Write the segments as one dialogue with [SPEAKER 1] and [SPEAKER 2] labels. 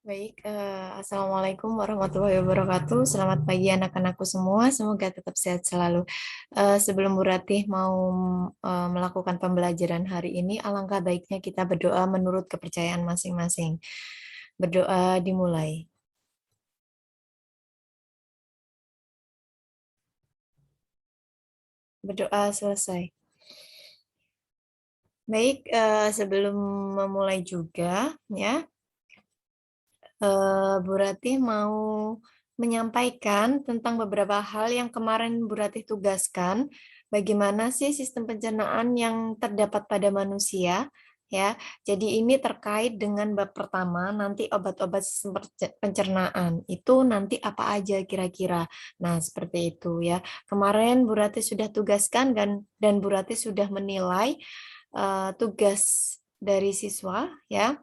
[SPEAKER 1] Baik, Assalamualaikum warahmatullahi wabarakatuh. Selamat pagi anak-anakku semua, semoga tetap sehat selalu. Sebelum Bu Ratih mau melakukan pembelajaran hari ini, alangkah baiknya kita berdoa menurut kepercayaan masing-masing. Berdoa dimulai. Berdoa selesai. Baik, sebelum memulai juga, ya, Bu Ratih mau menyampaikan tentang beberapa hal yang kemarin Bu Ratih tugaskan, bagaimana sih sistem pencernaan yang terdapat pada manusia, ya. Jadi ini terkait dengan bab pertama, nanti obat-obat sistem pencernaan. Itu nanti apa aja kira-kira. Nah, seperti itu ya. Kemarin Bu Ratih sudah tugaskan dan Bu Ratih sudah menilai tugas dari siswa, ya.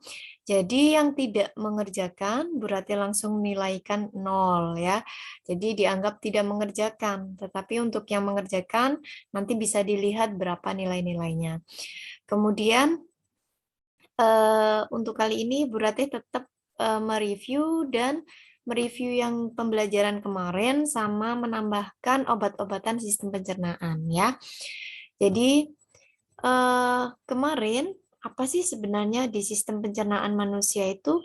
[SPEAKER 1] Jadi yang tidak mengerjakan berarti langsung nilaikan 0 ya. Jadi dianggap tidak mengerjakan. Tetapi untuk yang mengerjakan nanti bisa dilihat berapa nilai-nilainya. Kemudian untuk kali ini Bu Ratih tetap mereview dan mereview yang pembelajaran kemarin sama menambahkan obat-obatan sistem pencernaan ya. Jadi kemarin apa sih sebenarnya di sistem pencernaan manusia itu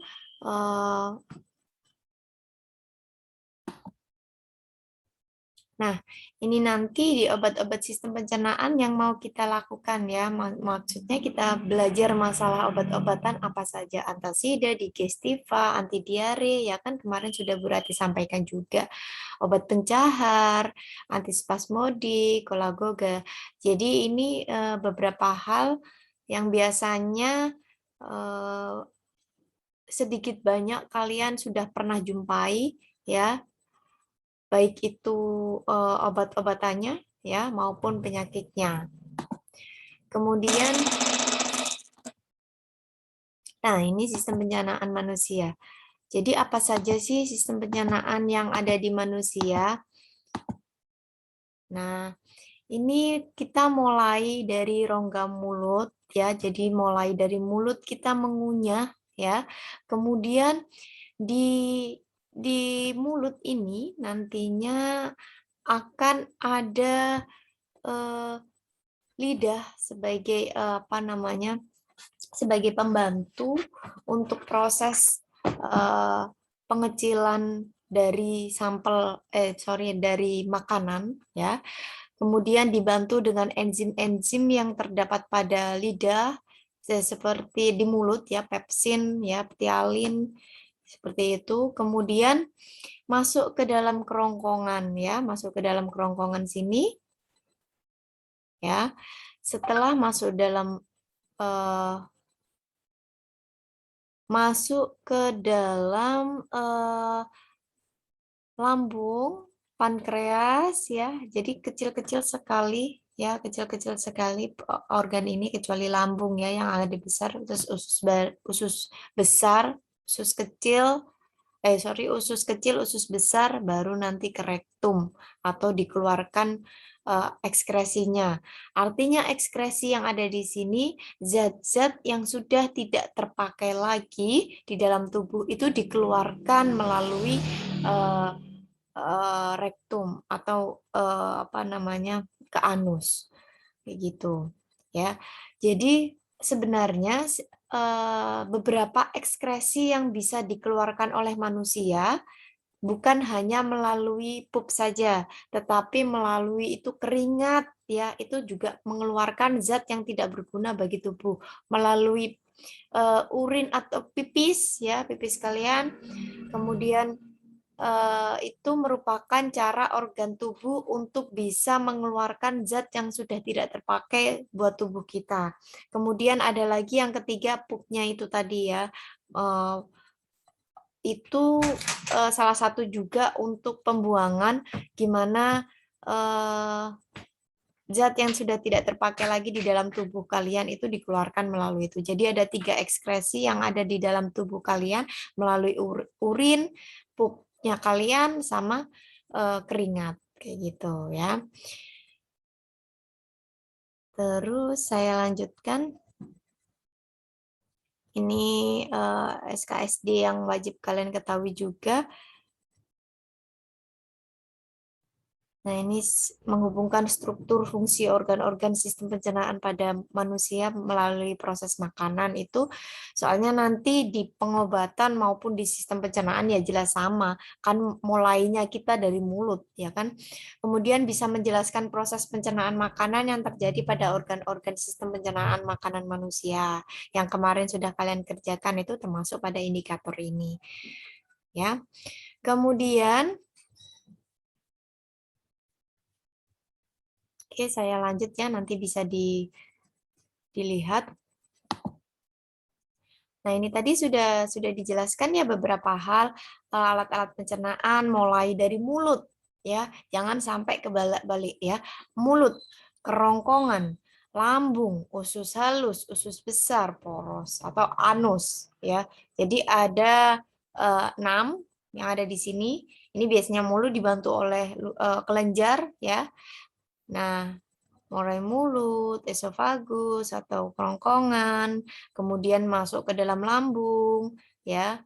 [SPEAKER 1] Nah, ini nanti di obat-obat sistem pencernaan yang mau kita lakukan ya. Maksudnya kita belajar masalah obat-obatan apa saja. Antasida, digestiva, anti diare, ya kan kemarin sudah Bu Rati sampaikan juga. Obat pencahar, antispasmodik, kolagoga. Jadi ini beberapa hal yang biasanya sedikit banyak kalian sudah pernah jumpai ya, baik itu obat-obatannya ya maupun penyakitnya. Kemudian, nah ini sistem pencernaan manusia. Jadi apa saja sih sistem pencernaan yang ada di manusia? Nah, ini kita mulai dari rongga mulut ya. Jadi mulai dari mulut kita mengunyah ya. Kemudian di mulut ini nantinya akan ada lidah sebagai apa namanya, sebagai pembantu untuk proses pengecilan dari dari makanan ya. Kemudian dibantu dengan enzim-enzim yang terdapat pada lidah seperti di mulut ya, pepsin ya, ptialin seperti itu. Kemudian masuk ke dalam kerongkongan ya, masuk ke dalam kerongkongan sini ya. Setelah masuk ke dalam lambung, pankreas ya. Jadi kecil-kecil sekali ya, kecil-kecil sekali organ ini kecuali lambung ya yang ada di besar, terus usus besar, usus kecil, usus kecil, usus besar, baru nanti ke rektum atau dikeluarkan ekskresinya. Artinya ekskresi yang ada di sini, zat-zat yang sudah tidak terpakai lagi di dalam tubuh itu dikeluarkan melalui rektum atau apa namanya, ke anus, kayak gitu ya. Jadi sebenarnya beberapa ekskresi yang bisa dikeluarkan oleh manusia bukan hanya melalui pup saja, tetapi melalui itu keringat ya, itu juga mengeluarkan zat yang tidak berguna bagi tubuh melalui urin atau pipis ya, pipis kalian. Kemudian itu merupakan cara organ tubuh untuk bisa mengeluarkan zat yang sudah tidak terpakai buat tubuh kita. Kemudian ada lagi yang ketiga, pupnya itu tadi ya. Itu salah satu juga untuk pembuangan, gimana zat yang sudah tidak terpakai lagi di dalam tubuh kalian itu dikeluarkan melalui itu. Jadi ada 3 ekskresi yang ada di dalam tubuh kalian melalui urin, pupnya kalian, sama keringat. Kayak gitu ya. Terus saya lanjutkan. Ini SKSD yang wajib kalian ketahui juga. Nah, ini menghubungkan struktur fungsi organ-organ sistem pencernaan pada manusia melalui proses makanan itu, soalnya nanti di pengobatan maupun di sistem pencernaan ya jelas sama, kan mulainya kita dari mulut, ya kan? Kemudian bisa menjelaskan proses pencernaan makanan yang terjadi pada organ-organ sistem pencernaan makanan manusia. Yang kemarin sudah kalian kerjakan itu termasuk pada indikator ini, ya. Kemudian oke, saya lanjut ya, nanti bisa dilihat. Nah, ini tadi sudah dijelaskan ya beberapa hal alat-alat pencernaan mulai dari mulut ya, jangan sampai kebalik-balik ya. Mulut, kerongkongan, lambung, usus halus, usus besar, poros atau anus ya. Jadi ada 6 yang ada di sini. Ini biasanya mulut dibantu oleh kelenjar ya. Nah, mulai mulut, esofagus atau kerongkongan, kemudian masuk ke dalam lambung, ya,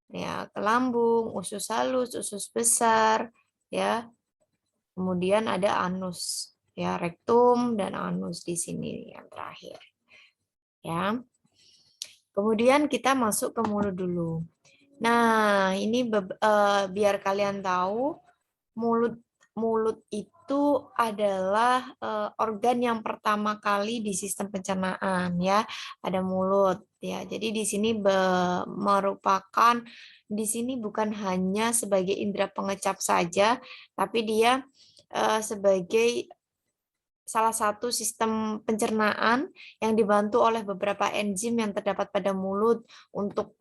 [SPEAKER 1] ya ke lambung, usus halus, usus besar, ya, kemudian ada anus, ya, rektum dan anus di sini yang terakhir, ya. Kemudian kita masuk ke mulut dulu. Nah, ini biar kalian tahu mulut mulut itu adalah organ yang pertama kali di sistem pencernaan ya. Ada mulut ya. Jadi di sini merupakan di sini bukan hanya sebagai indera pengecap saja, tapi dia sebagai salah satu sistem pencernaan yang dibantu oleh beberapa enzim yang terdapat pada mulut untuk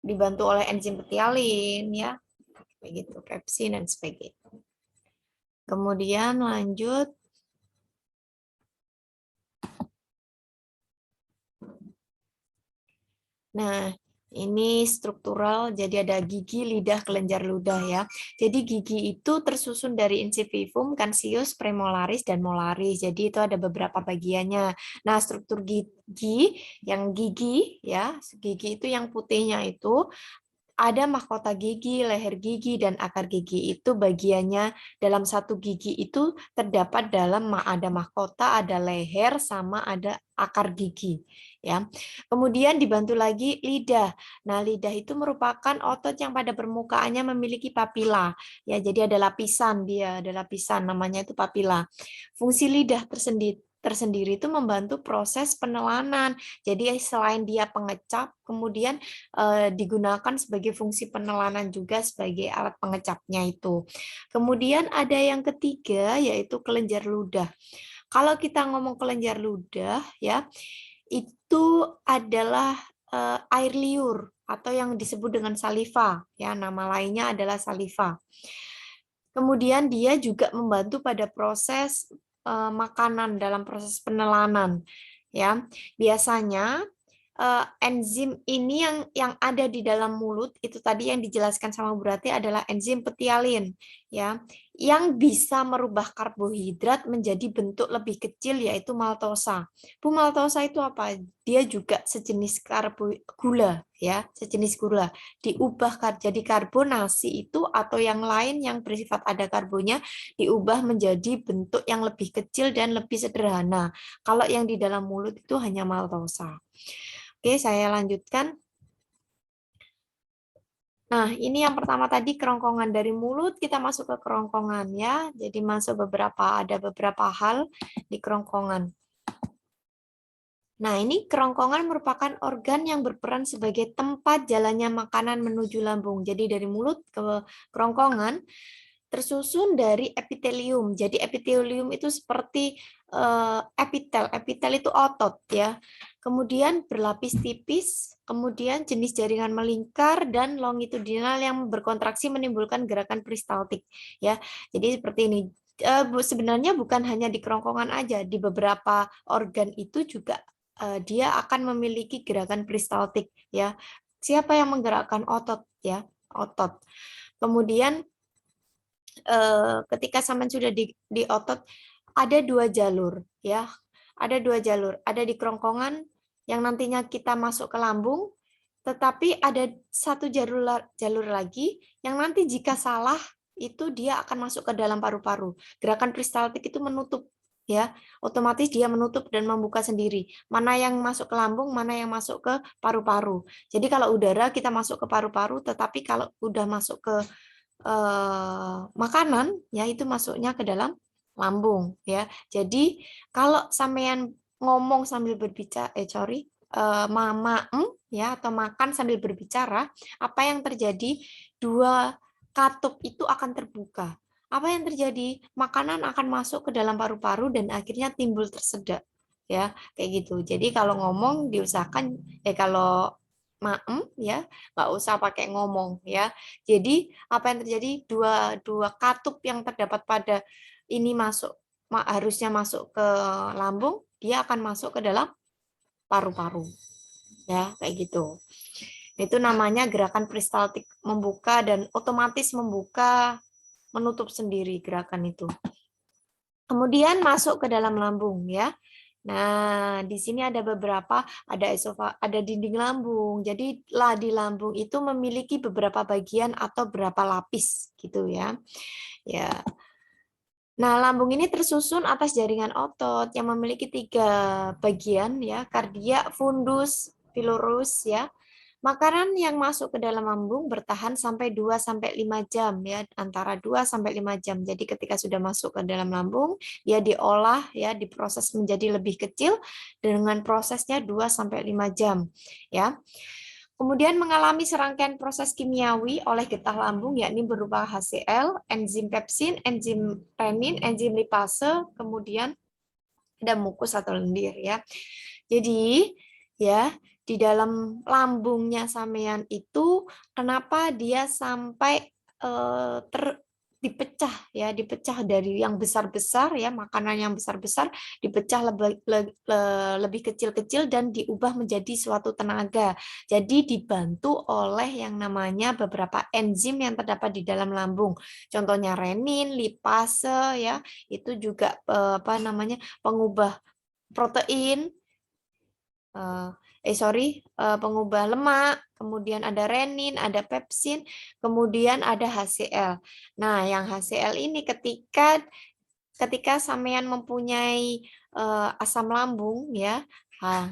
[SPEAKER 1] dibantu oleh enzim petialin ya, begitu, pepsin dan sebagainya. Kemudian lanjut. Nah, ini struktural, jadi ada gigi, lidah, kelenjar ludah ya. Jadi gigi itu tersusun dari incivivum, cancius, premolaris, dan molaris. Jadi itu ada beberapa bagiannya. Nah, struktur gigi, yang gigi ya, gigi itu yang putihnya itu ada mahkota gigi, leher gigi, dan akar gigi. Itu bagiannya dalam satu gigi itu terdapat dalam ada mahkota, ada leher, sama ada akar gigi. Ya. Kemudian dibantu lagi lidah. Nah, lidah itu merupakan otot yang pada permukaannya memiliki papila. Ya, jadi ada lapisan dia, ada lapisan namanya itu papila. Fungsi lidah tersendiri itu membantu proses penelanan. Jadi selain dia pengecap, kemudian digunakan sebagai fungsi penelanan juga sebagai alat pengecapnya itu. Kemudian ada yang ketiga yaitu kelenjar ludah. Kalau kita ngomong kelenjar ludah ya, itu adalah air liur atau yang disebut dengan saliva ya, nama lainnya adalah saliva. Kemudian dia juga membantu pada proses makanan dalam proses penelanan ya. Biasanya enzim ini yang ada di dalam mulut itu tadi yang dijelaskan sama Bu Rati adalah enzim petialin ya, yang bisa merubah karbohidrat menjadi bentuk lebih kecil yaitu maltosa. Bu, maltosa itu apa? Dia juga sejenis gula ya, sejenis gula. Diubah jadi karbonasi itu atau yang lain yang bersifat ada karbonnya diubah menjadi bentuk yang lebih kecil dan lebih sederhana. Kalau yang di dalam mulut itu hanya maltosa. Oke, saya lanjutkan. Nah, ini yang pertama tadi kerongkongan dari mulut, kita masuk ke kerongkongan ya. Jadi masuk ada beberapa hal di kerongkongan. Nah, ini kerongkongan merupakan organ yang berperan sebagai tempat jalannya makanan menuju lambung. Jadi dari mulut ke kerongkongan tersusun dari epitelium. Jadi epitelium itu seperti epitel. Epitel itu otot ya. Kemudian berlapis tipis, kemudian jenis jaringan melingkar dan longitudinal yang berkontraksi menimbulkan gerakan peristaltik ya. Jadi seperti ini. Sebenarnya bukan hanya di kerongkongan aja, di beberapa organ itu juga dia akan memiliki gerakan peristaltik ya. Siapa yang menggerakkan otot ya? Otot. Kemudian ketika sampai sudah di otot ada dua jalur ya. ada 2 jalur, ada di kerongkongan yang nantinya kita masuk ke lambung, tetapi ada satu jalur lagi yang nanti jika salah itu dia akan masuk ke dalam paru-paru. Gerakan peristaltik itu menutup, ya, otomatis dia menutup dan membuka sendiri. Mana yang masuk ke lambung, mana yang masuk ke paru-paru. Jadi kalau udara kita masuk ke paru-paru, tetapi kalau udah masuk ke makanan, ya itu masuknya ke dalam lambung, ya. Jadi kalau sampean ngomong sambil berbicara, mama, ya, atau makan sambil berbicara, apa yang terjadi? Dua katup itu akan terbuka. Apa yang terjadi? Makanan akan masuk ke dalam paru-paru dan akhirnya timbul tersedak, ya, kayak gitu. Jadi kalau ngomong diusahakan, kalau ya, nggak usah pakai ngomong, ya. Jadi apa yang terjadi? Dua dua katup yang terdapat pada ini harusnya masuk ke lambung, dia akan masuk ke dalam paru-paru, ya, kayak gitu. Itu namanya gerakan peristaltik, membuka dan otomatis membuka, menutup sendiri gerakan itu. Kemudian masuk ke dalam lambung, ya. Nah, di sini ada beberapa, ada dinding lambung. Jadi di lambung itu memiliki beberapa bagian atau beberapa lapis, gitu ya. Ya. Nah, lambung ini tersusun atas jaringan otot yang memiliki 3 bagian, ya, kardia, fundus, pilorus, ya. Makanan yang masuk ke dalam lambung bertahan sampai 2-5 jam, ya, antara 2-5 jam. Jadi ketika sudah masuk ke dalam lambung, dia diolah, ya, diproses menjadi lebih kecil dengan prosesnya 2-5 jam, ya. Kemudian mengalami serangkaian proses kimiawi oleh getah lambung, yakni berupa HCl, enzim pepsin, enzim renin, enzim lipase, kemudian ada mukus atau lendir, ya. Jadi, ya, di dalam lambungnya sampean itu kenapa dia sampai dipecah, ya, dipecah dari yang besar-besar, ya, makanan yang besar-besar dipecah lebih kecil-kecil dan diubah menjadi suatu tenaga. Jadi dibantu oleh yang namanya beberapa enzim yang terdapat di dalam lambung. Contohnya renin, lipase, ya, itu juga pengubah protein, pengubah lemak, kemudian ada renin, ada pepsin, kemudian ada HCl. Nah, yang HCl ini ketika sampean mempunyai asam lambung, ya,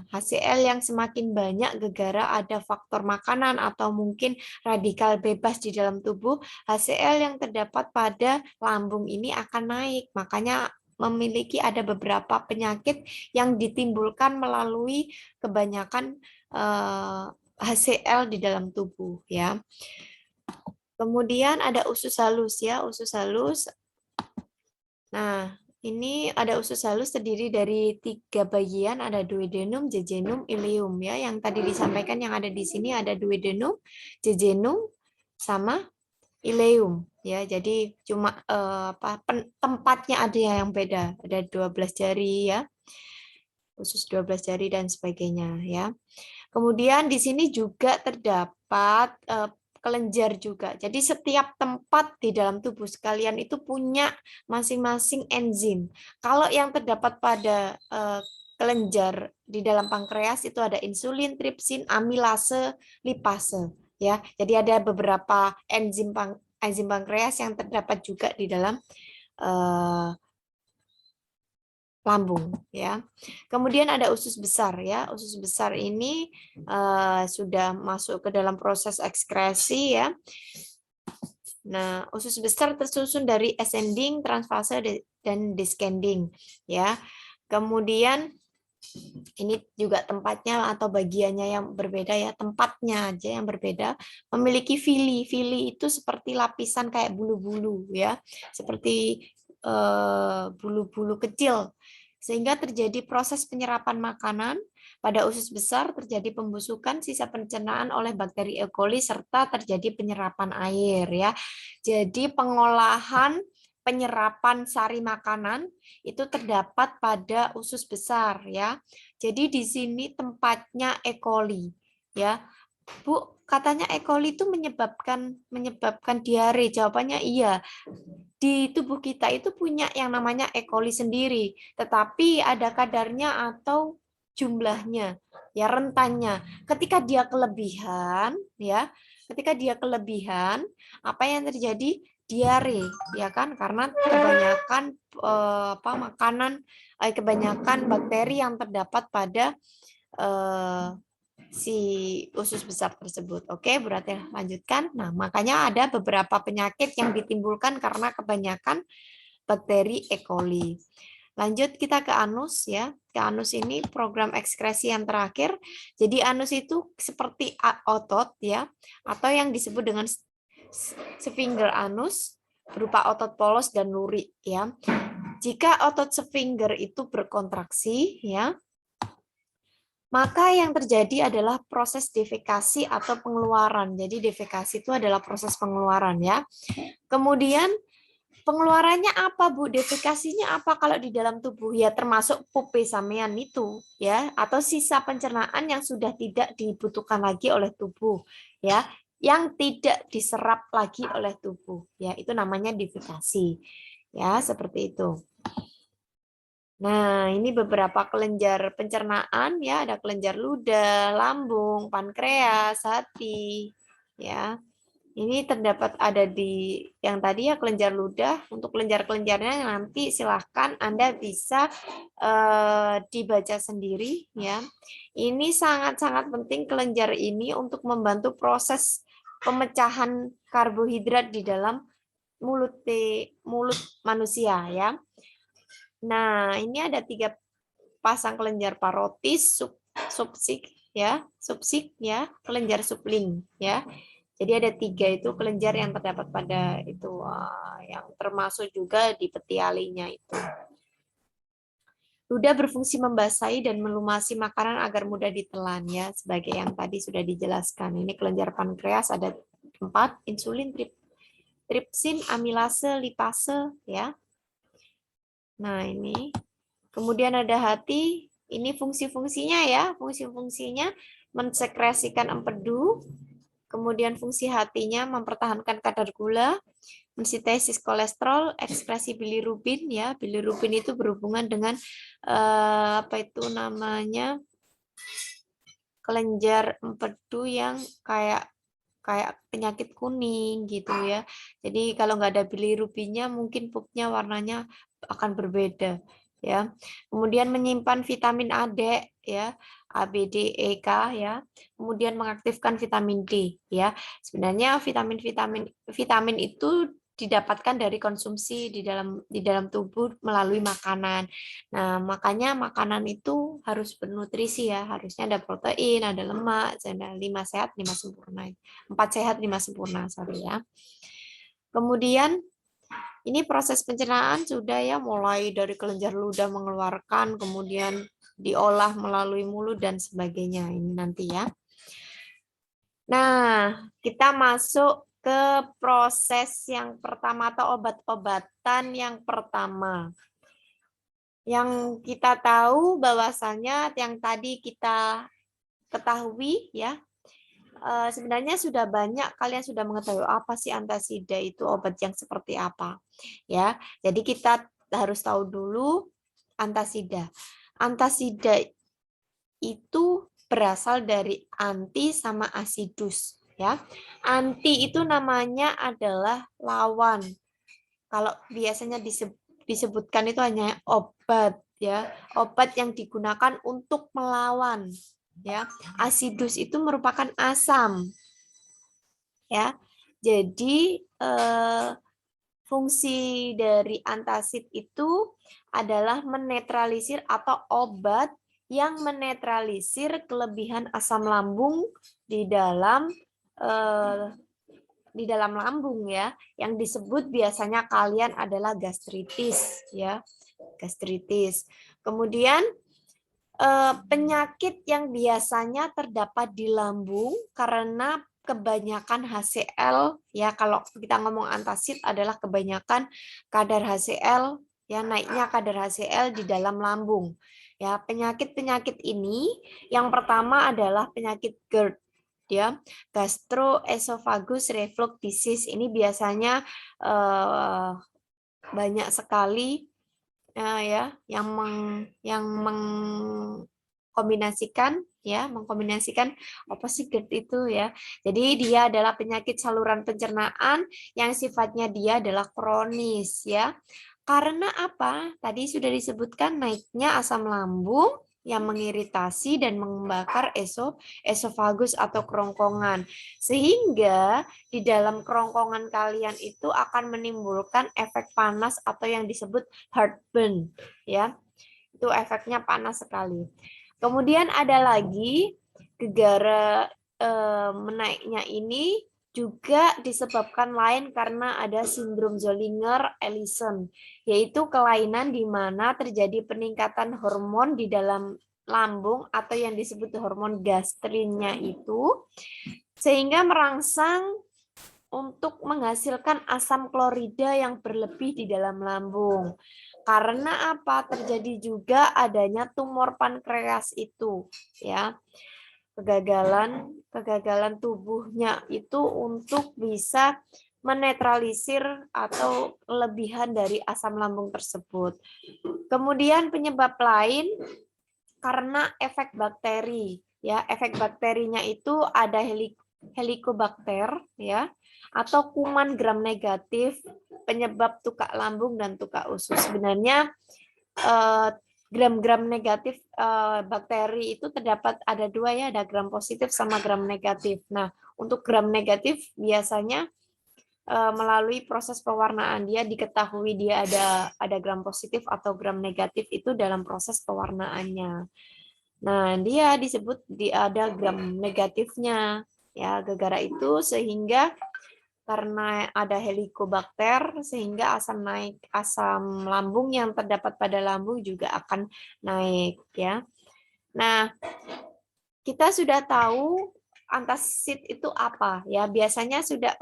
[SPEAKER 1] HCl yang semakin banyak gegara ada faktor makanan atau mungkin radikal bebas di dalam tubuh, HCl yang terdapat pada lambung ini akan naik. Makanya memiliki ada beberapa penyakit yang ditimbulkan melalui kebanyakan HCl di dalam tubuh, ya. Kemudian ada usus halus, ya, usus halus. Nah, ini ada usus halus terdiri dari 3 bagian, ada duodenum, jejunum, ileum, ya. Yang tadi disampaikan yang ada di sini ada duodenum, jejunum, sama ileum, ya. Jadi cuma tempatnya ada yang beda, ada 12 jari, ya. Usus 12 jari dan sebagainya, ya. Kemudian di sini juga terdapat kelenjar juga. Jadi setiap tempat di dalam tubuh sekalian itu punya masing-masing enzim. Kalau yang terdapat pada kelenjar di dalam pankreas itu ada insulin, tripsin, amilase, lipase, ya. Jadi ada beberapa enzim pankreas yang terdapat juga di dalam lambung, ya. Kemudian ada usus besar, ya. Usus besar ini sudah masuk ke dalam proses ekskresi, ya. Nah, usus besar tersusun dari ascending, transfase dan descending, ya. Kemudian ini juga tempatnya atau bagiannya yang berbeda, ya, tempatnya aja yang berbeda. Memiliki villi. Villi itu seperti lapisan kayak bulu-bulu, ya, seperti bulu-bulu kecil, sehingga terjadi proses penyerapan makanan. Pada usus besar terjadi pembusukan sisa pencernaan oleh bakteri E. coli serta terjadi penyerapan air, ya. Jadi pengolahan penyerapan sari makanan itu terdapat pada usus besar, ya. Jadi di sini tempatnya E. coli, ya. Bu, katanya E. coli itu menyebabkan diare. Jawabannya iya. Di tubuh kita itu punya yang namanya E. coli sendiri, tetapi ada kadarnya atau jumlahnya, ya rentannya. Ketika dia kelebihan, ya, ketika dia kelebihan, apa yang terjadi? Diare, ya kan? Karena kebanyakan makanan, kebanyakan bakteri yang terdapat pada eh, si usus besar tersebut. Oke, berarti lanjutkan. Nah, makanya ada beberapa penyakit yang ditimbulkan karena kebanyakan bakteri E. coli. Lanjut kita ke anus ya. Ke anus ini program ekskresi yang terakhir. Jadi anus itu seperti otot ya, atau yang disebut dengan sphincter anus berupa otot polos dan lurik ya. Jika otot sphincter itu berkontraksi ya, maka yang terjadi adalah proses defekasi atau pengeluaran. Jadi defekasi itu adalah proses pengeluaran ya. Kemudian pengeluarannya apa, Bu? Defekasinya apa kalau di dalam tubuh? Ya termasuk pup sampean itu ya, atau sisa pencernaan yang sudah tidak dibutuhkan lagi oleh tubuh ya, yang tidak diserap lagi oleh tubuh ya, itu namanya defekasi. Ya, seperti itu. Nah, ini beberapa kelenjar pencernaan ya, ada kelenjar ludah, lambung, pankreas, hati, ya. Ini terdapat ada di yang tadi ya kelenjar ludah. Untuk kelenjar-kelenjarnya nanti silahkan Anda bisa dibaca sendiri ya. Ini sangat-sangat penting kelenjar ini untuk membantu proses pemecahan karbohidrat di dalam mulut manusia ya. Nah, ini ada 3 pasang kelenjar parotis, subsik ya, kelenjar subling ya. Jadi ada 3 itu kelenjar yang terdapat pada itu, yang termasuk juga di peti alinya itu. Ludah berfungsi membasahi dan melumasi makanan agar mudah ditelan ya, sebagai yang tadi sudah dijelaskan. Ini kelenjar pankreas ada 4, insulin, tripsin, amilase, lipase ya. Nah, ini kemudian ada hati, ini fungsi-fungsinya ya, fungsi-fungsinya mensekresikan empedu, kemudian fungsi hatinya mempertahankan kadar gula, mensintesis kolesterol, ekskresi bilirubin ya, bilirubin itu berhubungan dengan apa itu namanya, kelenjar empedu yang kayak kayak penyakit kuning gitu ya. Jadi kalau nggak ada bilirubinnya mungkin pupnya warnanya akan berbeda ya. Kemudian menyimpan vitamin A, D ya, A, B, D, E, K ya. Kemudian mengaktifkan vitamin D ya. Sebenarnya vitamin itu didapatkan dari konsumsi di dalam tubuh melalui makanan. Nah, makanya makanan itu harus bernutrisi ya. Harusnya ada protein, ada lemak, ada 5 sehat, 5 sempurna. 4 sehat, 5 sempurna, sorry ya. Kemudian ini proses pencernaan sudah ya, mulai dari kelenjar ludah mengeluarkan, kemudian diolah melalui mulut dan sebagainya. Ini nanti ya. Nah, kita masuk ke proses yang pertama atau obat-obatan yang pertama. Yang kita tahu bahwasannya yang tadi kita ketahui ya, sebenarnya sudah banyak kalian sudah mengetahui apa sih antasida itu, obat yang seperti apa ya. Jadi kita harus tahu dulu antasida. Antasida itu berasal dari anti sama asidus ya. Anti itu namanya adalah lawan. Kalau biasanya disebutkan itu hanya obat ya, obat yang digunakan untuk melawan ya. Asidus itu merupakan asam ya. Jadi fungsi dari antasid itu adalah menetralisir atau obat yang menetralisir kelebihan asam lambung di dalam lambung ya, yang disebut biasanya kalian adalah gastritis ya, gastritis. Kemudian penyakit yang biasanya terdapat di lambung karena kebanyakan HCl ya, kalau kita ngomong antasid adalah kebanyakan kadar HCl ya, naiknya kadar HCl di dalam lambung ya. Penyakit-penyakit ini yang pertama adalah penyakit GERD ya. Gastroesophagus reflux disease ini biasanya banyak sekali ya yang mengkombinasikan apa sih GERD itu ya. Jadi dia adalah penyakit saluran pencernaan yang sifatnya dia adalah kronis ya. Karena apa? Tadi sudah disebutkan naiknya asam lambung yang mengiritasi dan membakar esofagus atau kerongkongan. Sehingga di dalam kerongkongan kalian itu akan menimbulkan efek panas atau yang disebut heartburn ya. Itu efeknya panas sekali. Kemudian ada lagi gegara menaiknya ini juga disebabkan lain karena ada sindrom Zollinger-Ellison, yaitu kelainan di mana terjadi peningkatan hormon di dalam lambung atau yang disebut hormon gastrinnya itu, sehingga merangsang untuk menghasilkan asam klorida yang berlebih di dalam lambung. Karena apa? Terjadi juga adanya tumor pankreas itu, ya. Kegagalan tubuhnya itu untuk bisa menetralisir atau kelebihan dari asam lambung tersebut. Kemudian penyebab lain karena efek bakteri, ya. Efek bakterinya itu ada helicobacter, ya, atau kuman gram negatif penyebab tukak lambung dan tukak usus. Sebenarnya gram-gram negatif bakteri itu terdapat ada dua ya, ada gram positif sama gram negatif. Nah, untuk gram negatif biasanya melalui proses pewarnaan dia diketahui dia ada gram positif atau gram negatif itu dalam proses pewarnaannya. Nah, dia disebut ada gram negatifnya ya, gara-gara itu sehingga karena ada helicobacter sehingga asam lambung yang terdapat pada lambung juga akan naik ya. Nah, kita sudah tahu antacid itu apa ya. Biasanya sudah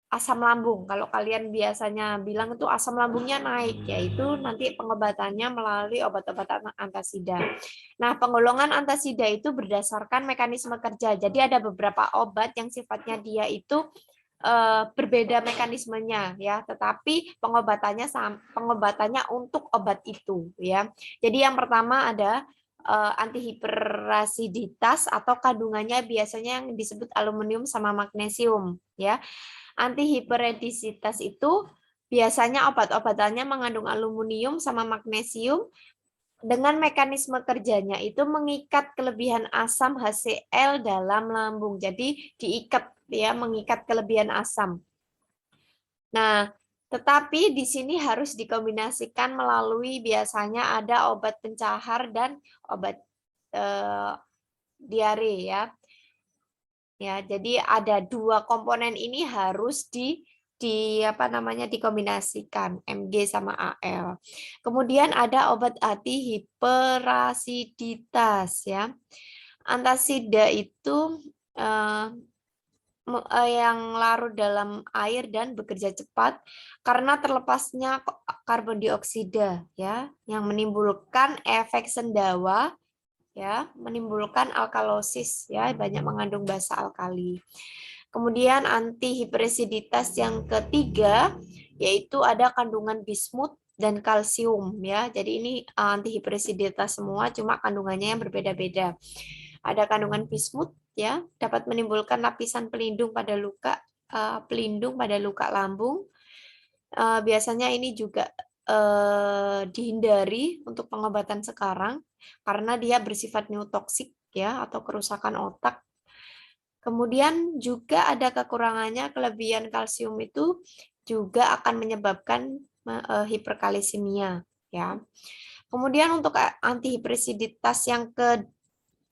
[SPEAKER 1] asam lambung. Kalau kalian biasanya bilang itu asam lambungnya naik, yaitu nanti pengobatannya melalui obat-obatan antasida. Nah, penggolongan antasida itu berdasarkan mekanisme kerja. Jadi ada beberapa obat yang sifatnya dia itu berbeda mekanismenya ya, tetapi pengobatannya untuk obat itu ya. Jadi yang pertama ada antihiperasiditas atau kandungannya biasanya yang disebut aluminium sama magnesium ya. Antihiperasiditas itu biasanya obat-obatannya mengandung aluminium sama magnesium dengan mekanisme kerjanya itu mengikat kelebihan asam HCl dalam lambung. Jadi diikat ya, mengikat kelebihan asam. Nah, tetapi di sini harus dikombinasikan melalui biasanya ada obat pencahar dan obat diare ya. Ya, jadi ada dua komponen ini harus dikombinasikan Mg sama Al. Kemudian ada obat antihiperasiditas ya. Antasida itu yang larut dalam air dan bekerja cepat karena terlepasnya karbon dioksida ya, yang menimbulkan efek sendawa ya, menimbulkan alkalosis ya, banyak mengandung basa alkali. Kemudian antihiperasiditas yang ketiga yaitu ada kandungan bismut dan kalsium ya. Jadi ini antihiperasiditas semua cuma kandungannya yang berbeda-beda. Ada kandungan bismut ya, dapat menimbulkan lapisan pelindung pada luka lambung. Biasanya ini juga dihindari untuk pengobatan sekarang karena dia bersifat neurotoksik ya atau kerusakan otak. Kemudian juga ada kekurangannya, kelebihan kalsium itu juga akan menyebabkan hiperkalisemia ya. Kemudian untuk antihiperasiditas yang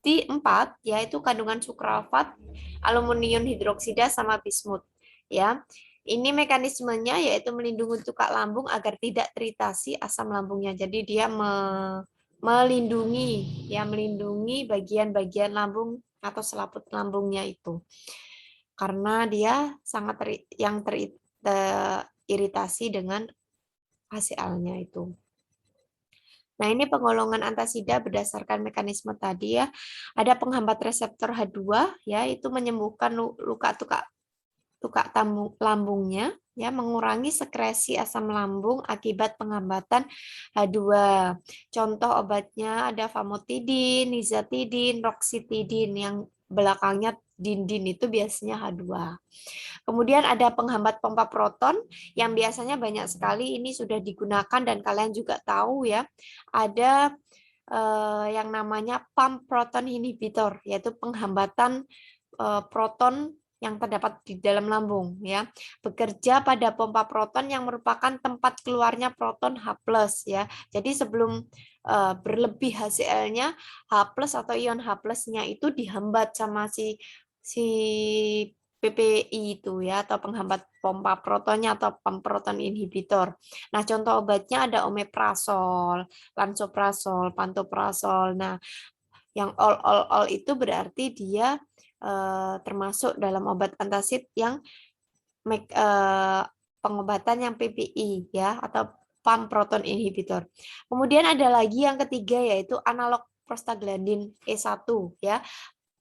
[SPEAKER 1] keempat yaitu kandungan sukralfat, aluminium hidroksida sama bismut ya. Ini mekanismenya yaitu melindungi tukak lambung agar tidak teritasi asam lambungnya. Jadi dia melindungi bagian-bagian lambung atau selaput lambungnya itu. Karena dia sangat teriritasi dengan HCl-nya itu. Nah, ini penggolongan antasida berdasarkan mekanisme tadi ya. Ada penghambat reseptor H2 ya, itu menyembuhkan luka lambungnya ya, mengurangi sekresi asam lambung akibat penghambatan H2. Contoh obatnya ada famotidin, nizatidin, roxitidin yang belakangnya dindin itu biasanya H2. Kemudian ada penghambat pompa proton yang biasanya banyak sekali ini sudah digunakan dan kalian juga tahu ya. Ada yang namanya pump proton inhibitor, yaitu penghambatan proton yang terdapat di dalam lambung ya, bekerja pada pompa proton yang merupakan tempat keluarnya proton H+ ya. Jadi sebelum berlebih HCl-nya, H+ atau ion H+-nya itu dihambat sama si PPI itu ya, atau penghambat pompa protonnya atau pump proton inhibitor. Nah, contoh obatnya ada omeprazol, lansoprazol, pantoprazol. Nah, yang all itu berarti dia termasuk dalam obat antasid yang pengobatan yang PPI ya, atau pump proton inhibitor. Kemudian ada lagi yang ketiga yaitu analog prostaglandin E1 ya.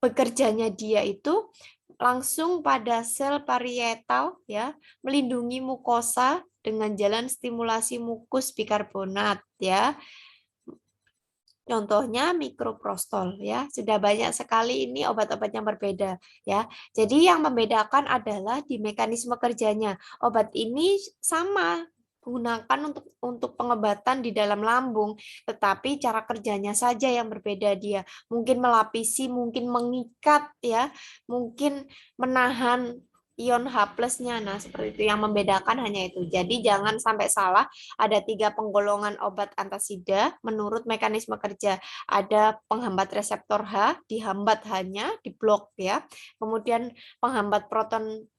[SPEAKER 1] Bekerjanya dia itu langsung pada sel parietal ya, melindungi mukosa dengan jalan stimulasi mukus bikarbonat ya. Contohnya mikroprostol ya. Sudah banyak sekali ini obat-obat yang berbeda ya. Jadi yang membedakan adalah di mekanisme kerjanya. Obat ini sama gunakan untuk pengobatan di dalam lambung, tetapi cara kerjanya saja yang berbeda dia. Mungkin melapisi, mungkin mengikat ya, mungkin menahan ion H+-nya. Nah, seperti itu yang membedakan hanya itu. Jadi jangan sampai salah, ada 3 penggolongan obat antasida menurut mekanisme kerja. Ada penghambat reseptor H, dihambat hanya, diblok ya. Kemudian penghambat proton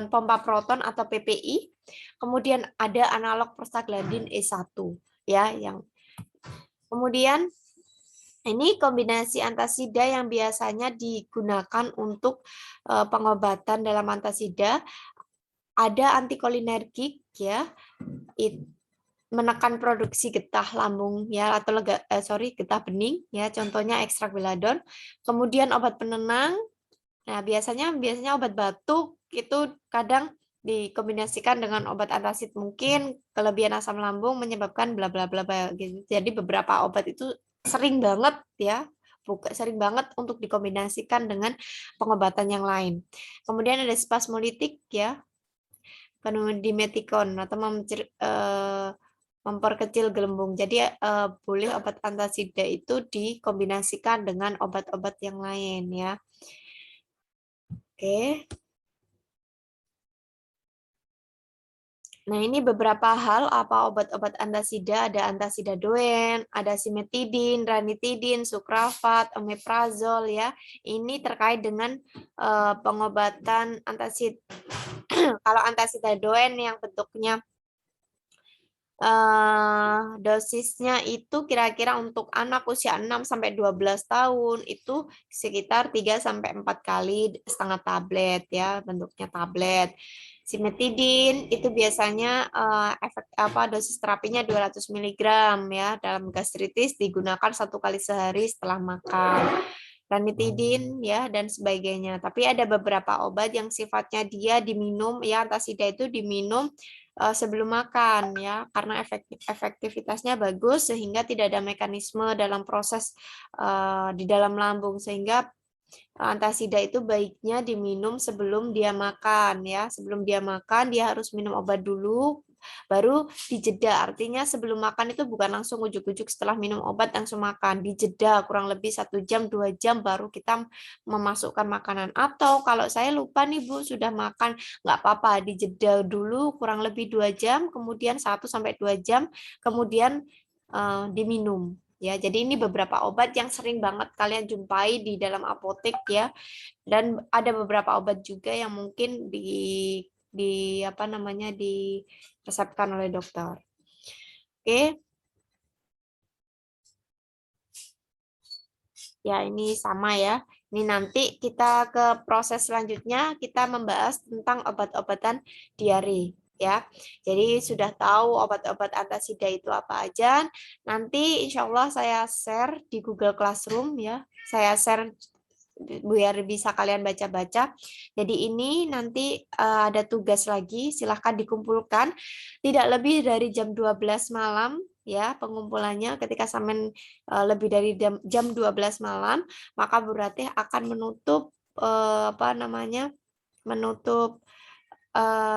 [SPEAKER 1] pompa proton atau PPI. Kemudian ada analog prostaglandin E1 ya, yang kemudian ini kombinasi antasida yang biasanya digunakan untuk pengobatan dalam antasida. Ada antikolinergik ya, menekan produksi getah lambung ya, atau getah bening ya, contohnya ekstrak beladon. Kemudian obat penenang. Nah, biasanya obat batuk itu kadang dikombinasikan dengan obat antasid, mungkin kelebihan asam lambung menyebabkan bla bla bla gitu. Jadi beberapa obat itu sering banget ya, sering banget untuk dikombinasikan dengan pengobatan yang lain. Kemudian ada spasmolitik ya, dimetikon atau memperkecil gelembung. Jadi boleh obat antasida itu dikombinasikan dengan obat-obat yang lain ya. Oke. Nah, ini beberapa hal apa obat-obat antasida. Ada antasida doen, ada simetidin, ranitidin, sukrafat, omeprazol ya. Ini terkait dengan pengobatan antasid. Kalau antasida doen yang bentuknya dosisnya itu kira-kira untuk anak usia 6 sampai 12 tahun itu sekitar 3 sampai 4 kali setengah tablet ya, bentuknya tablet. Simetidin itu biasanya dosis terapinya 200 mg ya, dalam gastritis digunakan 1 kali sehari setelah makan. Ranitidin ya dan sebagainya. Tapi ada beberapa obat yang sifatnya dia diminum ya, antasida itu diminum sebelum makan ya, karena efektivitasnya bagus sehingga tidak ada mekanisme dalam proses di dalam lambung, sehingga antasida itu baiknya diminum sebelum dia makan ya. Sebelum dia makan dia harus minum obat dulu baru dijeda. Artinya sebelum makan itu bukan langsung ujuk-ujuk setelah minum obat langsung makan, dijeda kurang lebih 1 jam 2 jam baru kita memasukkan makanan. Atau kalau saya lupa nih Bu sudah makan, nggak apa-apa, dijeda dulu kurang lebih 2 jam, kemudian 1 sampai 2 jam kemudian diminum. Ya, jadi ini beberapa obat yang sering banget kalian jumpai di dalam apotek ya. Dan ada beberapa obat juga yang mungkin diresepkan oleh dokter. Oke. Ya, ini sama ya. Ini nanti kita ke proses selanjutnya, kita membahas tentang obat-obatan diare. ya. Jadi sudah tahu obat-obat antasida itu apa aja. Nanti insya Allah saya share di Google Classroom ya. Saya share biar bisa kalian baca-baca. Jadi ini nanti ada tugas lagi, silahkan dikumpulkan. Tidak lebih dari jam 12 malam ya pengumpulannya. Ketika sampai lebih dari jam 12 malam, maka berarti akan menutup apa namanya? Menutup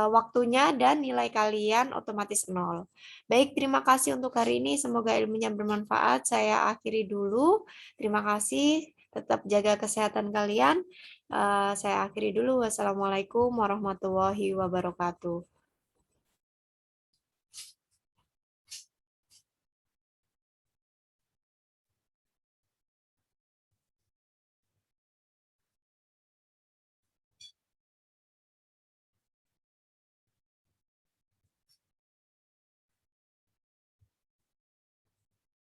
[SPEAKER 1] waktunya dan nilai kalian otomatis nol. Baik, terima kasih untuk hari ini. Semoga ilmunya bermanfaat. Saya akhiri dulu. Terima kasih. Tetap jaga kesehatan kalian. Saya akhiri dulu. Wassalamualaikum warahmatullahi wabarakatuh.